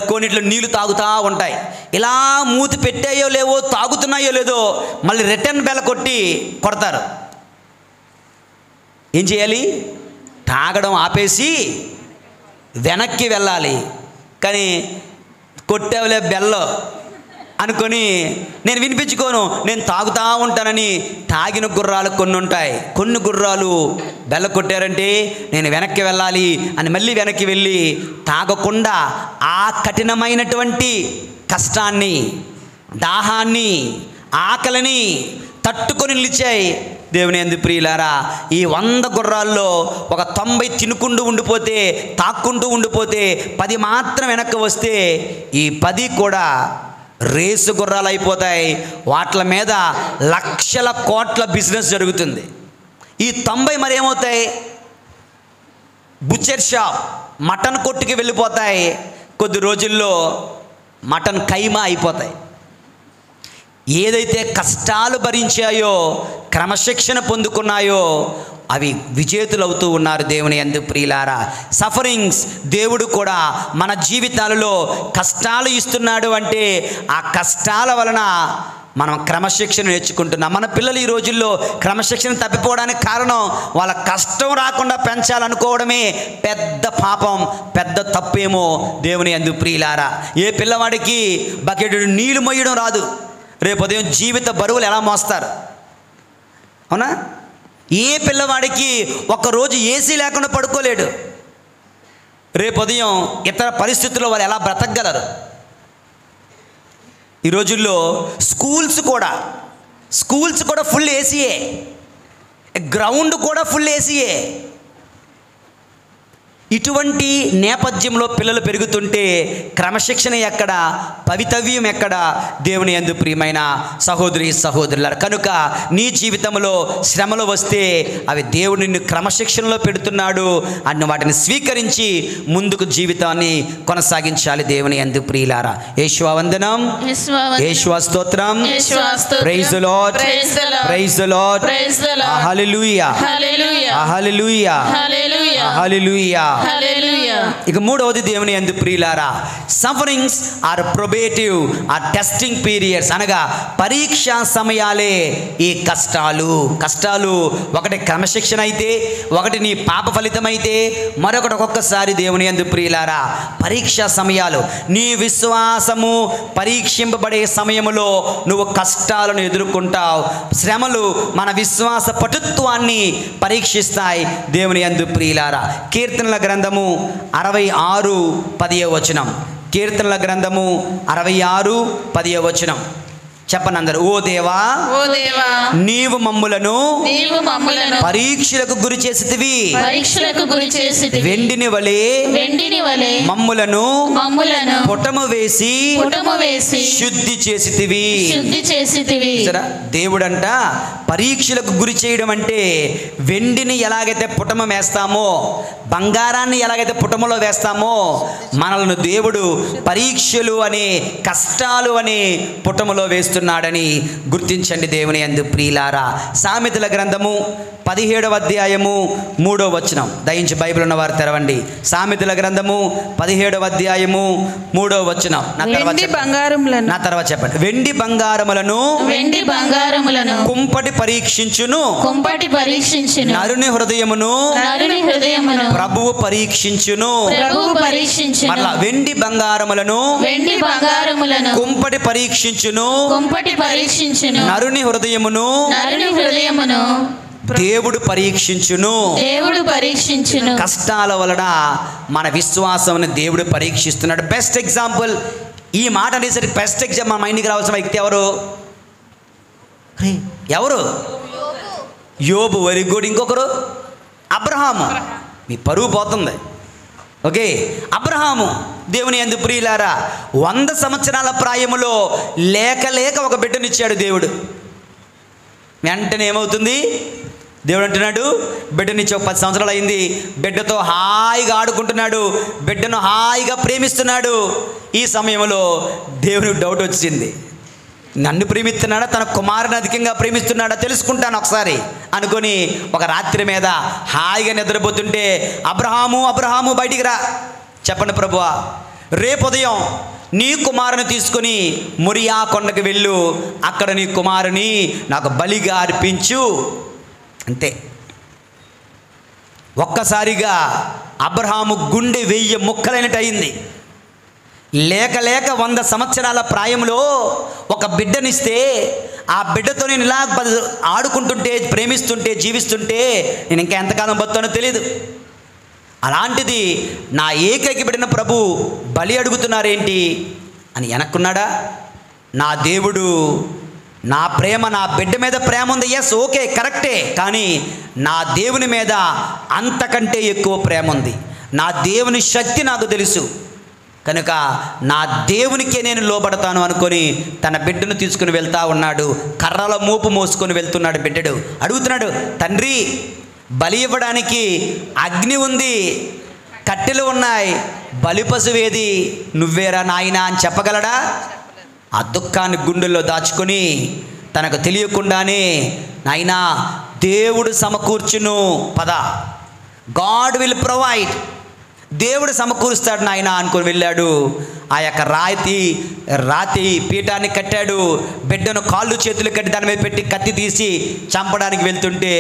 కోనిట్లో నీళ్లు తాగుతూ ఉంటాయి. ఇలా మూతి పెట్టాయో లేవో, తాగుతున్నాయో లేదో, మళ్ళీ రిటర్న్ బెల్ల కొడతారు. ఏం చేయాలి? తాగడం ఆపేసి వెనక్కి వెళ్ళాలి. కానీ కొట్టేవలే బెల్లం అనుకొని నేను వినిపించుకోను, నేను తాగుతూ ఉంటానని తాగిన గుర్రాలు కొన్ని ఉంటాయి. కొన్ని గుర్రాలు బెల్ల కొట్టారంటే నేను వెనక్కి వెళ్ళాలి అని మళ్ళీ వెనక్కి వెళ్ళి తాగకుండా ఆ కఠినమైనటువంటి కష్టాన్ని, దాహాన్ని, ఆకలిని తట్టుకొని నిలిచాయి. దేవుని యందు ప్రియులారా, ఈ 100 గుర్రాల్లో ఒక 90 తినుకుంటూ ఉండిపోతే, తాక్కుంటూ ఉండిపోతే, 10 మాత్రం వెనక్కి వస్తే ఈ 10 కూడా రేసు గుర్రాలు అయిపోతాయి. వాటి మీద లక్షల కోట్ల బిజినెస్ జరుగుతుంది. ఈ 90 మరి ఏమవుతాయి? బుచ్చర్ షాప్, మటన్ కొట్టుకి వెళ్ళిపోతాయి. కొద్ది రోజుల్లో మటన్ కైమా అయిపోతాయి. ఏదైతే కష్టాలు భరించాయో, క్రమశిక్షణ పొందుకున్నాయో అవి విజేతలు అవుతూ ఉన్నారు. దేవుని యందు ప్రియులారా, సఫరింగ్స్, దేవుడు కూడా మన జీవితాలలో కష్టాలు ఇస్తున్నాడు అంటే ఆ కష్టాల వలన మనం క్రమశిక్షణ నేర్చుకుంటున్నాం. మన పిల్లలు ఈ రోజుల్లో క్రమశిక్షణ తప్పిపోవడానికి కారణం వాళ్ళ కష్టం రాకుండా పెంచాలనుకోవడమే పెద్ద పాపం, పెద్ద తప్పేమో. దేవుని యందు ప్రియులారా, ఏ పిల్లవాడికి బకెట్ నీళ్లు మొయ్యడం రాదు, రేపు ఉదయం జీవిత బరువులు ఎలా మోస్తారు? అవునా? ఏ పిల్లవాడికి ఒక్కరోజు ఏసీ లేకుండా పడుకోలేడు, రేపు ఉదయం ఇతర పరిస్థితుల్లో వాళ్ళు ఎలా బ్రతకగలరు? ఈ రోజుల్లో స్కూల్స్ కూడా ఫుల్ ఏసీయే, గ్రౌండ్ కూడా ఫుల్ ఏసీయే. ఇటువంటి నేపథ్యంలో పిల్లలు పెరుగుతుంటే క్రమశిక్షణ ఎక్కడ, పవిత్రవ్యం ఎక్కడ? దేవుని యందు ప్రియమైన సహోదరి సహోదరులారా, కనుక నీ జీవితంలో శ్రమలు వస్తే అవి దేవుడు నిన్ను క్రమశిక్షణలో పెడుతున్నాడు అన్న వాటిని స్వీకరించి ముందుకు జీవితాన్ని కొనసాగించాలి. దేవుని యందు ప్రియులారా, యేషువా వందనం, యేషువా స్తోత్రం, praise the lord, praise the lord, hallelujah, hallelujah, hallelujah. ఇక 3వది దేవుని యందు ప్రియులారా, sufferings are probative or testing periods, అనగా పరీక్షా సమయాలే ఈ కష్టాలు. ఒకటి క్రమశిక్షణ అయితే, ఒకటి నీ పాప ఫలితం అయితే, మరొకటి ఒక్కొక్కసారి దేవుని యందు ప్రియులారా పరీక్షా సమయాలు. నీ విశ్వాసము పరీక్షింపబడే సమయములో నువ్వు కష్టాలను ఎదుర్కొంటావు. శ్రమలు మన విశ్వాస పటుత్వాన్ని పరీక్షిస్తాయి దేవుని యందు ప్రియులారా. కీర్తనల గ్రంథము 66:10 కీర్తనల గ్రంథము 66:10 చెప్పండి అందరు. ఓ దేవా నీవు మమ్ములను పరీక్షలకు గురి చేసితివి, వెండిని వలె మమ్ములను పుటము వేసి శుద్ధి చేసితివి. దేవుడంట పరీక్షలకు గురి చేయడం అంటే వెండిని ఎలాగైతే పుటమ వేస్తామో, బంగారాన్ని ఎలాగైతే పుటములో వేస్తామో, మనల్ని దేవుడు పరీక్షలు అనే కష్టాలు అనే పుటములో వేస్తున్నాడని గుర్తించండి దేవుని యందు ప్రియులారా. సామెతల గ్రంథము 17:3 దయించి బైబిల్ ఉన్నవారు తెరవండి. సామెతల గ్రంథము 17:3 నా తర్వాత చెప్పండి. వెండి బంగారములను కుంపటి పరీక్షించును, నరుని హృదయమును ప్రభువు పరీక్షించును. మరలా వెండి బంగారములను కుంపటి పరీక్షించును, నరుని హృదయమును దేవుడు పరీక్షించును. కష్టాల వలన మన విశ్వాసం దేవుడు పరీక్షిస్తున్నాడు. బెస్ట్ ఎగ్జాంపుల్ ఈ మాట అనేసరికి బెస్ట్ ఎగ్జాంపుల్ మన మైండ్కి రావాల్సిన వ్యక్తి ఎవరు? యోబు. Very good. ఇంకొకరు అబ్రహాము. మీ పరువు పోతుంది. ఓకే, అబ్రహాము దేవుని యందు ప్రియులారా 100 సంవత్సరాల ప్రాయములో లేక ఒక బిడ్డనిచ్చాడు దేవుడు. వెంటనే ఏమవుతుంది? దేవుడు అంటున్నాడు బిడ్డనిచ్చి 10 సంవత్సరాలు అయింది, బిడ్డతో హాయిగా ఆడుకుంటున్నాడు, బిడ్డను హాయిగా ప్రేమిస్తున్నాడు. ఈ సమయంలో దేవునికి డౌట్ వచ్చింది, నన్ను ప్రేమిస్తున్నాడా, తన కుమారుని అధికంగా ప్రేమిస్తున్నాడా తెలుసుకుంటాను ఒకసారి అనుకొని ఒక రాత్రి మీద హాయిగా నిద్రపోతుంటే అబ్రహాము బయటికి రా. చెప్పండి ప్రభువా, రేపు ఉదయం నీ కుమారుని తీసుకుని మొరియా కొండకు వెళ్ళు, అక్కడ నీ కుమారుని నాకు బలిగా అర్పించు. అంతే. ఒక్కసారిగా అబ్రహాము గుండె 1000 ముక్కలైనట్టు అయింది. లేక 100 సంవత్సరాల ప్రాయంలో ఒక బిడ్డనిస్తే ఆ బిడ్డతో నేను ఇలా ఆడుకుంటుంటే, ప్రేమిస్తుంటే, జీవిస్తుంటే నేను ఇంకా ఎంతకాలం బతానో తెలియదు. అలాంటిది నా ఏకైక బిడ్డన ప్రభు బలి అడుగుతున్నారేంటి అని వెనక్కున్నాడా? నా దేవుడు, నా ప్రేమ, నా బిడ్డ మీద ప్రేమ ఉంది, ఎస్ ఓకే కరెక్టే, కానీ నా దేవుని మీద అంతకంటే ఎక్కువ ప్రేమ ఉంది. నా దేవుని శక్తి నాకు తెలుసు కనుక నా దేవునికే నేను లోబడతాను అనుకొని తన బిడ్డను తీసుకుని వెళ్తా ఉన్నాడు. కర్రల మోపు మోసుకొని వెళ్తున్నాడు. బిడ్డడు అడుగుతున్నాడు, తండ్రి బలి ఇవ్వడానికి అగ్ని ఉంది, కట్టెలు ఉన్నాయి, బలి పశువేది, నువ్వేరా నాయనా అని చెప్పగలడా? ఆ దుఃఖాన్ని గుండెల్లో దాచుకొని తనకు తెలియకుండానే నాయనా దేవుడు సమకూర్చును పద, గాడ్ విల్ ప్రొవైడ్, దేవుడు సమకూరుస్తాడు నాయన అనుకొని వెళ్ళాడు. ఆ యొక్క రాతి పీఠాన్ని కట్టాడు. బిడ్డను కాళ్ళు చేతులు కట్టి దాని మీద పెట్టి కత్తి తీసి చంపడానికి వెళ్తుంటే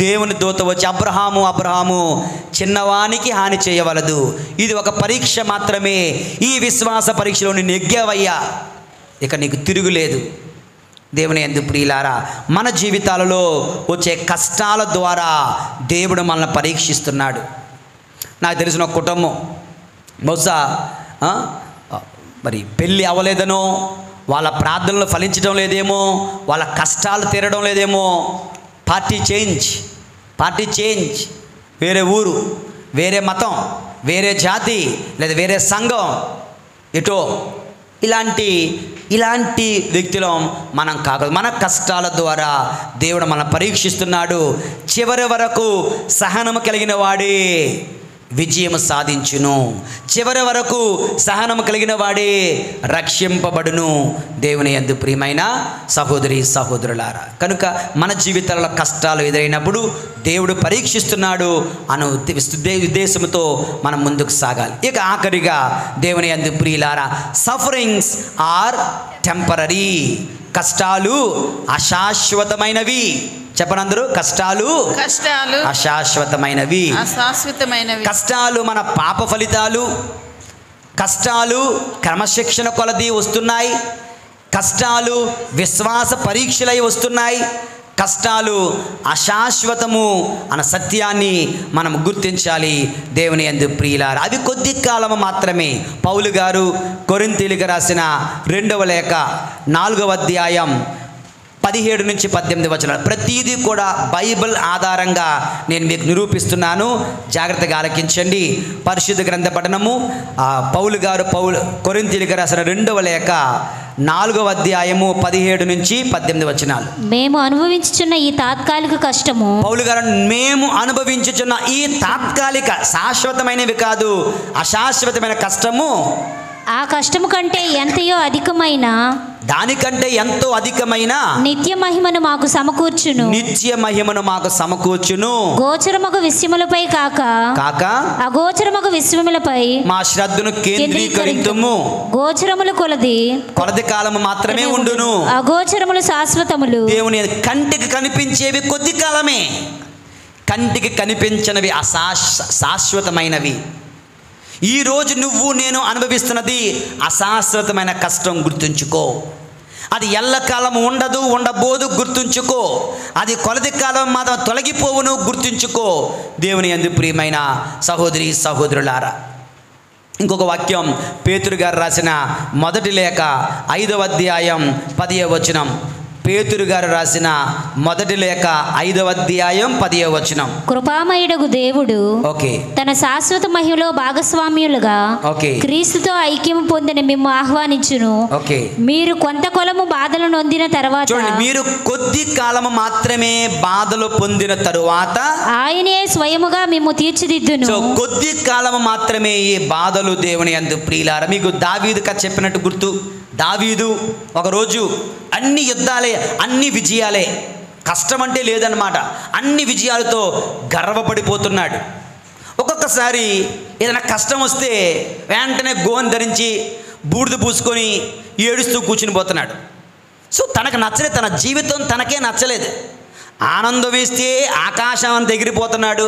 దేవుని దూత వచ్చి అబ్రహాము చిన్నవానికి హాని చేయవలదు, ఇది ఒక పరీక్ష మాత్రమే, ఈ విశ్వాస పరీక్షలో నిన్ను నెగ్గావయ్యా, ఇక నీకు తిరుగులేదు. దేవుని యందు ప్రియులారా, మన జీవితాలలో వచ్చే కష్టాల ద్వారా దేవుడు మనల్ని పరీక్షిస్తున్నాడు. నాకు తెలిసిన ఒక కుటుంబం బహుశా మరి పెళ్ళి అవ్వలేదనో, వాళ్ళ ప్రార్థనలు ఫలించడం లేదేమో, వాళ్ళ కష్టాలు తీరడం లేదేమో, పార్టీ చేంజ్, వేరే ఊరు, వేరే మతం, వేరే జాతి, లేదా వేరే సంఘం, ఎటో ఇలాంటి వ్యక్తులం మనం కాకూడదు. మన కష్టాల ద్వారా దేవుడు మనల్ని పరీక్షిస్తున్నాడు. చివరి వరకు సహనము కలిగిన వాడే విజయం సాధించును. చివరి వరకు సహనము కలిగిన వాడే రక్షింపబడును. దేవుని యందు ప్రియమైన సహోదరి సహోదరులారా, కనుక మన జీవితాలలో కష్టాలు ఎదురైనప్పుడు దేవుడు పరీక్షిస్తున్నాడు అను ఉద్దేశంతో మనం ముందుకు సాగాలి. ఇక ఆఖరిగా దేవుని యందు ప్రియులారా, సఫరింగ్స్ ఆర్ టెంపరరీ. కష్టాలు అశాశ్వతమైనవి. చెప్పనందరూ, కష్టాలు అశాశ్వతమైనవి. కష్టాలు మన పాప ఫలితాలు, కష్టాలు క్రమశిక్షణ కొలది వస్తున్నాయి, కష్టాలు విశ్వాస పరీక్షలై వస్తున్నాయి, కష్టాలు అశాశ్వతము అన్న సత్యాన్ని మనం గుర్తించాలి. దేవుని యందు ప్రియులారా, అవి కొద్ది కాలము మాత్రమే. పౌలు గారు కొరింథీయులకు రాసిన 2వ లేఖ 4వ అధ్యాయం 17 నుంచి 18 వచనాలు, ప్రతిదీ కూడా బైబిల్ ఆధారంగా నేను మీకు నిరూపిస్తున్నాను. జాగ్రత్తగా ఆలకించండి. పరిశుద్ధ గ్రంథ పఠనము. పౌలు గారు కొరింథీయులకు రాసిన 2వ లేఖ 4వ అధ్యాయము 17 నుంచి 18 వచనాలు. మేము అనుభవించుచున్న ఈ తాత్కాలిక కష్టము, పౌలు గారు, మేము అనుభవించుచున్న ఈ తాత్కాలిక, శాశ్వతమైనవి కాదు, అశాశ్వతమైన కష్టము, ఆ కష్టము కంటే ఎంతయో అధికమైన, దానికంటే ఎంతో అధికమైన నిత్య మహిమను మాకు సమకూర్చును. గోచరమగు విషయములపై కాక అగోచరమగు విషయములపై మా శ్రద్ధను కేంద్రీకరింతుము. గోచరములు కొలది కాలము మాత్రమే ఉండును, అగోచరములు శాశ్వతములు. దేవుని కంటికి కనిపించేవి కొద్ది కాలమే, కంటికి కనిపించనివి శాశ్వతమైనవి. ఈరోజు నువ్వు నేను అనుభవిస్తున్నది అశాశ్వతమైన కష్టం, గుర్తుంచుకో. అది ఎల్లకాలం ఉండదు, ఉండబోదు, గుర్తుంచుకో. అది కొలది కాలం మాత్రం తొలగిపోవును, గుర్తుంచుకో. దేవుని యందు ప్రియమైన సహోదరి సహోదరులారా, ఇంకొక వాక్యం పేతురు గారు రాసిన 1వ లేఖ 5వ అధ్యాయం 10వ వచనం. పేతురు గారు రాసిన 1వ లేఖ 5వ అధ్యాయం 10వ వచనం. కృపామయుడగు దేవుడు తన శాశ్వత మహిమలో భాగస్వామ్యులుగా క్రీస్తుతో ఐక్యం పొందిన మిమ్ము ఆహ్వానించును. మీరు కొంతకాలము బాధలు నొందిన తర్వాత, మీరు కొద్ది కాలము మాత్రమే బాధలు పొందిన తరువాత ఆయనే స్వయముగా మిమ్ము తీర్చిదిద్దును. కొద్ది కాలము మాత్రమే ఈ బాధలు. దేవుని యందు ప్రియులారా, మీకు దావీదు కథ చెప్పినట్టు గుర్తు. దావీదు ఒకరోజు అన్ని యుద్ధాలే, అన్ని విజయాలే, కష్టం అంటే లేదన్నమాట, అన్ని విజయాలతో గర్వపడిపోతున్నాడు. ఒక్కొక్కసారి ఏదైనా కష్టం వస్తే వెంటనే గోన్ ధరించి బూడిద పూసుకొని ఏడుస్తూ కూర్చుని పోతున్నాడు. సో తనకు నచ్చలేదు, తన జీవితం తనకే నచ్చలేదు. ఆనందం వేస్తే ఆకాశం అంత ఎగిరిపోతున్నాడు,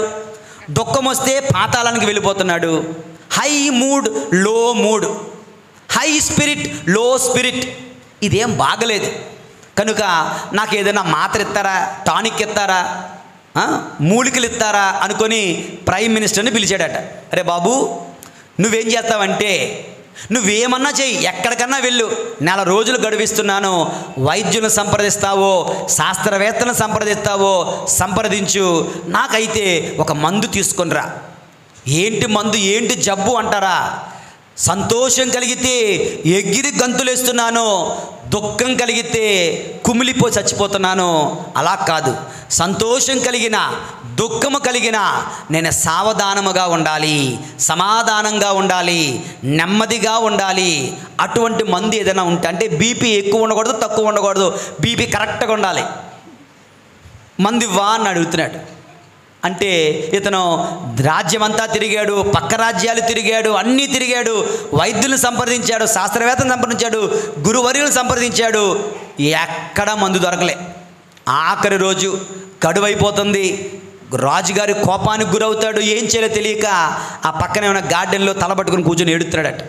దుఃఖం వస్తే పాతాళానికి వెళ్ళిపోతున్నాడు. హై మూడ్, లో మూడ్, హై స్పిరిట్, లో స్పిరిట్, ఇదేం బాగలేదు. కనుక నాకు ఏదైనా మాత్ర ఇస్తారా, టానిక్ ఇస్తారా, మూలికలు ఇస్తారా అనుకొని ప్రైమ్ మినిస్టర్ని పిలిచాడట. అరే బాబు, నువ్వేం చేస్తావంటే నువ్వేమన్నా చెయ్యి, ఎక్కడికన్నా వెళ్ళు, 4 రోజులు గడువిస్తున్నాను, వైద్యులను సంప్రదిస్తావో శాస్త్రవేత్తలను సంప్రదిస్తావో సంప్రదించు, నాకైతే ఒక మందు తీసుకొనిరా. ఏంటి మందు, ఏంటి జబ్బు అంటారా? సంతోషం కలిగితే ఎగిరి గంతులేస్తున్నాను, దుఃఖం కలిగితే కుమిలిపోయి చచ్చిపోతున్నాను. అలా కాదు, సంతోషం కలిగిన దుఃఖము కలిగిన నేను సావధానముగా ఉండాలి, సమాధానంగా ఉండాలి, నెమ్మదిగా ఉండాలి. అటువంటి మందు ఏదైనా ఉంటే, అంటే బీపీ ఎక్కువ ఉండకూడదు, తక్కువ ఉండకూడదు, బీపీ కరెక్ట్గా ఉండాలి. మందు ఇవ్వా అని అడుగుతున్నాడు. అంటే ఇతను రాజ్యమంతా తిరిగాడు, పక్క రాజ్యాలు తిరిగాడు, అన్నీ తిరిగాడు, వైద్యులను సంప్రదించాడు, శాస్త్రవేత్తను సంప్రదించాడు, గురువర్యులను సంప్రదించాడు, ఎక్కడ మందు దొరకలే. ఆఖరి రోజు గడువైపోతుంది, రాజుగారి కోపానికి గురవుతాడు. ఏం చేయాలో తెలియక ఆ పక్కనే ఉన్న గార్డెన్లో తలపట్టుకుని కూర్చొని ఏడుతున్నాడట.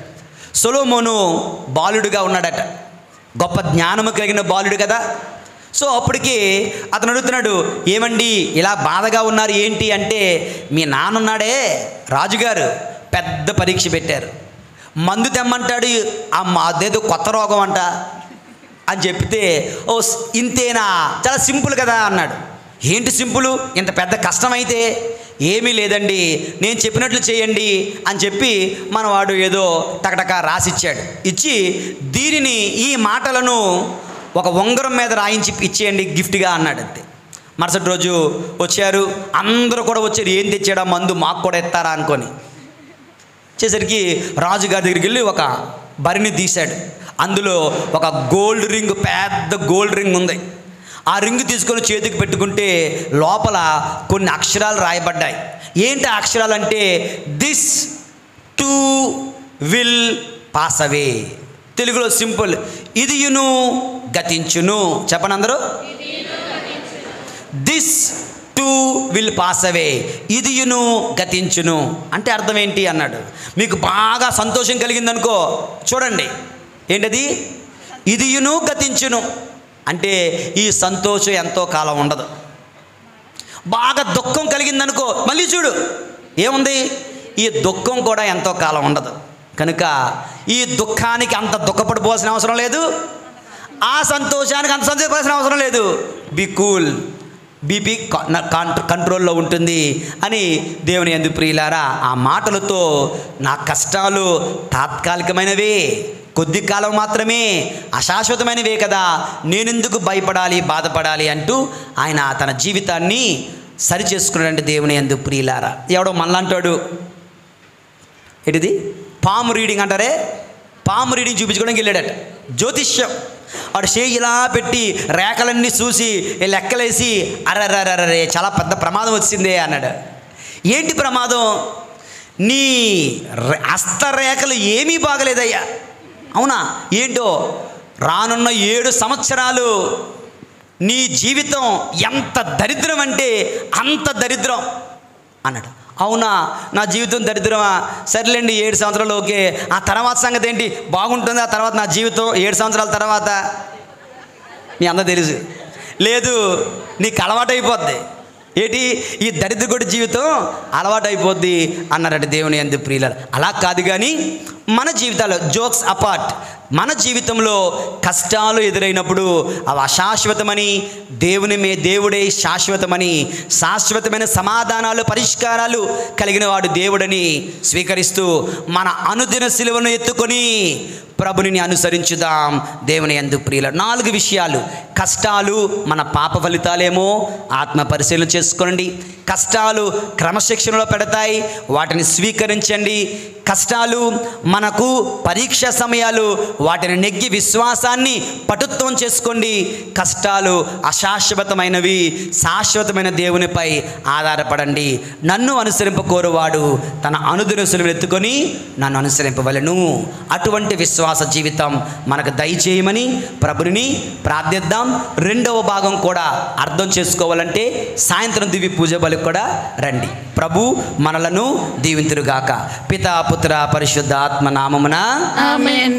సొలొమోను బాలుడుగా ఉన్నాడట, గొప్ప జ్ఞానము కలిగిన బాలుడు కదా. సో అప్పటికి అతను అడుగుతున్నాడు, ఏమండి ఇలా బాధగా ఉన్నారు ఏంటి అంటే, మీ నాన్నున్నాడే రాజుగారు పెద్ద పరీక్ష పెట్టారు, మందు తెమ్మంటాడు, అదేదో కొత్త రోగం అంట అని చెప్తే, ఓ ఇంతేనా, చాలా సింపుల్ కదా అన్నాడు. ఏంటి సింపుల్, ఇంత పెద్ద కష్టమైతే? ఏమీ లేదండి, నేను చెప్పినట్లు చేయండి అని చెప్పి మనవాడు ఏదో టకటక రాసిచ్చాడు. ఇచ్చి దీనిని, ఈ మాటలను ఒక ఉంగరం మీద రాయించి ఇచ్చేయండి గిఫ్ట్గా అన్నాడు. అంతే. మరుసటి రోజు వచ్చారు, అందరూ కూడా వచ్చారు. ఏం తెచ్చాడా మందు, మాకు కూడా ఇస్తారా అనుకొని. వచ్చేసరికి రాజుగారి దగ్గరికి వెళ్ళి ఒక బరిని తీశాడు. అందులో ఒక గోల్డ్ రింగ్, పెద్ద గోల్డ్ రింగ్ ఉంది. ఆ రింగ్ తీసుకొని చేతికి పెట్టుకుంటే లోపల కొన్ని అక్షరాలు రాయబడ్డాయి. ఏంటి ఆ అక్షరాలు అంటే, this too will pass away. తెలుగులో సింపుల్, ఇదియును గతించును. చెప్పండి అందరూ, this too will pass away, ఇదియును గతించును. అంటే అర్థం ఏంటి అన్నాడు. మీకు బాగా సంతోషం కలిగిందనుకో, చూడండి ఏంటది, ఇదియును గతించును అంటే ఈ సంతోషం ఎంతో కాలం ఉండదు. బాగా దుఃఖం కలిగిందనుకో, మళ్ళీ చూడు ఏముంది, ఈ దుఃఖం కూడా ఎంతో కాలం ఉండదు. కనుక ఈ దుఃఖానికి అంత దుఃఖపడిపోవాల్సిన అవసరం లేదు, ఆ సంతోషానికి అంత సంతోషపడాల్సిన అవసరం లేదు. బీ కూల్, బీపీ కంట్రోల్లో ఉంటుంది అని దేవుని యందు ప్రియులారా, ఆ మాటలతో నా కష్టాలు తాత్కాలికమైనవే, కొద్ది కాలం మాత్రమే, అశాశ్వతమైనవే కదా, నేనెందుకు భయపడాలి, బాధపడాలి అంటూ ఆయన తన జీవితాన్ని సరి చేసుకున్నాడంటే దేవుని యందు ప్రియులారా. ఎవడో మనలాంటాడు, ఏంటిది పాము రీడింగ్ అంటారే, పాము రీడింగ్ చూపించుకోవడానికి వెళ్ళాడట. జ్యోతిష్యం వాడు చేయి ఇలా పెట్టి రేఖలన్నీ చూసి లెక్కలేసి అర్రర్రర్రే చాలా పెద్ద ప్రమాదం వచ్చిందే అన్నాడు. ఏంటి ప్రమాదం, నీ హస్తరేఖలు ఏమీ బాగలేదయ్యా. అవునా, ఏంటో రానున్న 7 సంవత్సరాలు నీ జీవితం ఎంత దరిద్రం అంటే అంత దరిద్రం అన్నాడు. అవునా, నా జీవితం దరిద్రమా, సర్లేండి 7 సంవత్సరాలు ఓకే, ఆ తర్వాత సంగతి ఏంటి, బాగుంటుంది, ఆ తర్వాత నా జీవితం 7 సంవత్సరాల తర్వాత మీ అందరూ తెలుసు, లేదు నీకు అలవాటైపోద్ది, ఏంటి ఈ దరిద్రగుడి జీవితం అలవాటైపోద్ది అన్నారట దేవుని యందు ప్రియులారా. అలా కాదు కానీ మన జీవితాల్లో, జోక్స్ అపార్ట్, మన జీవితంలో కష్టాలు ఎదురైనప్పుడు అవి అశాశ్వతమని, దేవుడే శాశ్వతమని, శాశ్వతమైన సమాధానాలు పరిష్కారాలు కలిగిన వాడు దేవుడని స్వీకరిస్తూ మన అనుదిన సిలువను ఎత్తుకొని ప్రభుని అనుసరించుదాం దేవుని యందు ప్రియులారా. 4 విషయాలు. కష్టాలు మన పాప ఫలితాలేమో ఆత్మ పరిశీలన చేసుకోండి. కష్టాలు క్రమశిక్షణలో పెడతాయి, వాటిని స్వీకరించండి. కష్టాలు మనకు పరీక్ష సమయాలు, వాటిని నెగ్గి విశ్వాసాన్ని పటుత్వం చేసుకోండి. కష్టాలు అశాశ్వతమైనవి, శాశ్వతమైన దేవునిపై ఆధారపడండి. నన్ను అనుసరింపకోరువాడు తన అనుదిన సిలువను ఎత్తుకొని నన్ను అనుసరింపవలెను. అటువంటి విశ్వాస జీవితం మనకు దయచేయమని ప్రభుని ప్రార్థిద్దాం. 2వ భాగం కూడా అర్థం చేసుకోవాలంటే సాయంత్రం దివ్య పూజ బలికి కూడా రండి. ప్రభు మనలను దీవింతురుగాక. పితా పుత్ర పరిశుద్ధ ఆత్మ నామమున ఆమేన్.